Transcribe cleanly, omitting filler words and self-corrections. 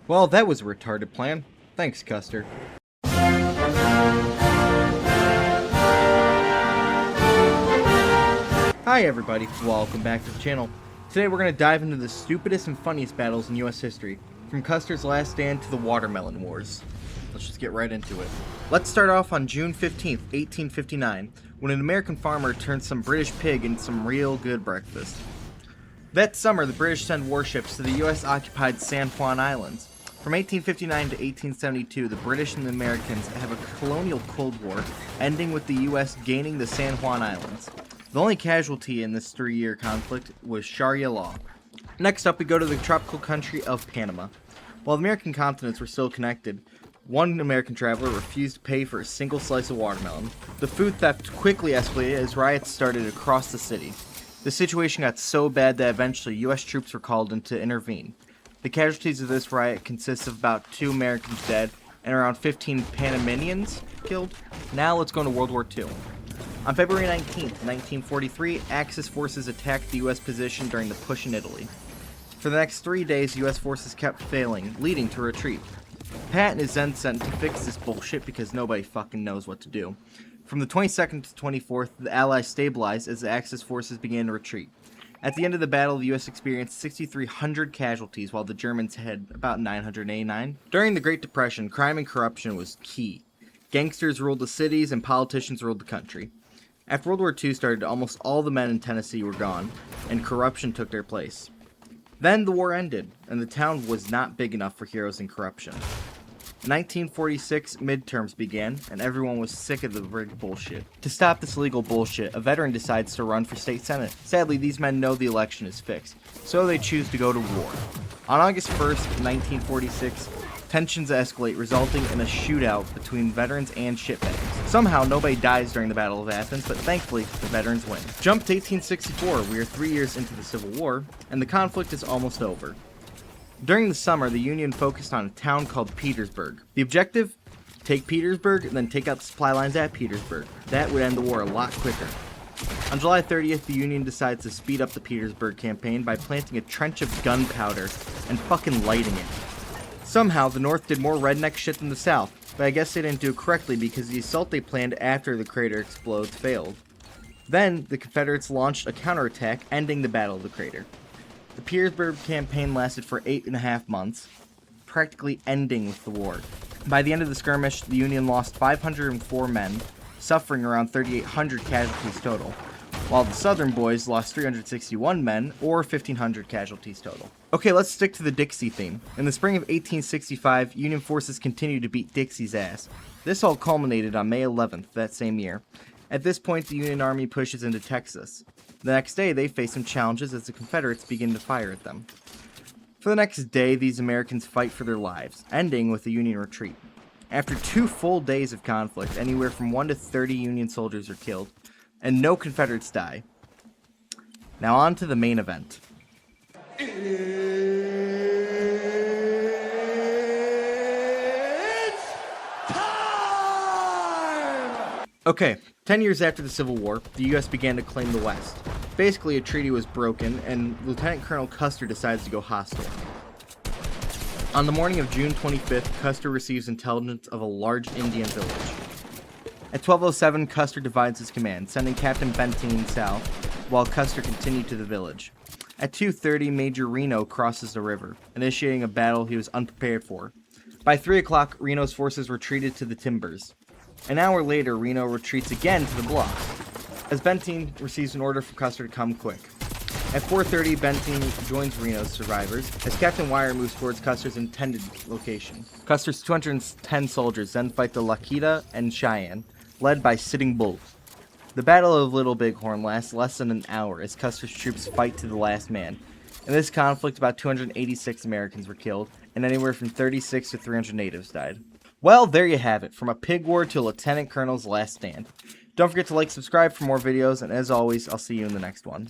Well, that was a retarded plan. Thanks, Custer. Hi everybody, welcome back to the channel. Today we're going to dive into the stupidest and funniest battles in US history, from Custer's Last Stand to the Watermelon Wars. Let's just get right into it. Let's start off on June 15th, 1859, when an American farmer turned some British pig into some real good breakfast. That summer, the British sent warships to the US-occupied San Juan Islands. From 1859 to 1872, the British and the Americans have a colonial Cold War, ending with the US gaining the San Juan Islands. The only casualty in this 3-year conflict was Sharia law. Next up, we go to the tropical country of Panama. While the American continents were still connected, one American traveler refused to pay for a single slice of watermelon. The food theft quickly escalated as riots started across the city. The situation got so bad that eventually US troops were called in to intervene. The casualties of this riot consist of about 2 Americans dead and around 15 Panamanians killed. Now let's go into World War II. On February 19th, 1943, Axis forces attacked the US position during the push in Italy. For the next 3 days, US forces kept failing, leading to retreat. Patton is then sent to fix this bullshit because nobody fucking knows what to do. From the 22nd to 24th, the Allies stabilized as the Axis forces began to retreat. At the end of the battle, the US experienced 6,300 casualties, while the Germans had about 989. During the Great Depression, crime and corruption was key. Gangsters ruled the cities and politicians ruled the country. After World War II started, almost all the men in Tennessee were gone, and corruption took their place. Then the war ended, and the town was not big enough for heroes and corruption. In 1946, midterms began, and everyone was sick of the rigged bullshit. To stop this illegal bullshit, a veteran decides to run for state senate. Sadly, these men know the election is fixed, so they choose to go to war. On August 1st, 1946, tensions escalate, resulting in a shootout between veterans and shitbags. Somehow, nobody dies during the Battle of Athens, but thankfully, the veterans win. Jump to 1864, we are 3 years into the Civil War, and the conflict is almost over. During the summer, the Union focused on a town called Petersburg. The objective? Take Petersburg, and then take out the supply lines at Petersburg. That would end the war a lot quicker. On July 30th, the Union decides to speed up the Petersburg campaign by planting a trench of gunpowder and fucking lighting it. Somehow, the North did more redneck shit than the South, but I guess they didn't do it correctly because the assault they planned after the crater explodes failed. Then, the Confederates launched a counterattack, ending the Battle of the Crater. The Petersburg campaign lasted for 8.5 months, practically ending with the war. By the end of the skirmish, the Union lost 504 men, suffering around 3,800 casualties total, while the Southern boys lost 361 men, or 1,500 casualties total. Okay, let's stick to the Dixie theme. In the spring of 1865, Union forces continued to beat Dixie's ass. This all culminated on May 11th that same year. At this point, the Union Army pushes into Texas. The next day, they face some challenges as the Confederates begin to fire at them. For the next day, these Americans fight for their lives, ending with a Union retreat. After 2 full days of conflict, anywhere from 1 to 30 Union soldiers are killed, and no Confederates die. Now on to the main event. It's time! Okay, 10 years after the Civil War, the US began to claim the West. Basically, a treaty was broken, and Lieutenant Colonel Custer decides to go hostile. On the morning of June 25th, Custer receives intelligence of a large Indian village. At 12:07, Custer divides his command, sending Captain Benteen south, while Custer continued to the village. At 2:30, Major Reno crosses the river, initiating a battle he was unprepared for. By 3 o'clock, Reno's forces retreated to the timbers. An hour later, Reno retreats again to the bluff, as Benteen receives an order from Custer to come quick. At 4:30, Benteen joins Reno's survivors, as Captain Wire moves towards Custer's intended location. Custer's 210 soldiers then fight the Laquita and Cheyenne, led by Sitting Bull. The Battle of Little Bighorn lasts less than an hour as Custer's troops fight to the last man. In this conflict, about 286 Americans were killed, and anywhere from 36 to 300 natives died. Well, there you have it, from a pig war to a lieutenant colonel's last stand. Don't forget to like, subscribe for more videos, and as always, I'll see you in the next one.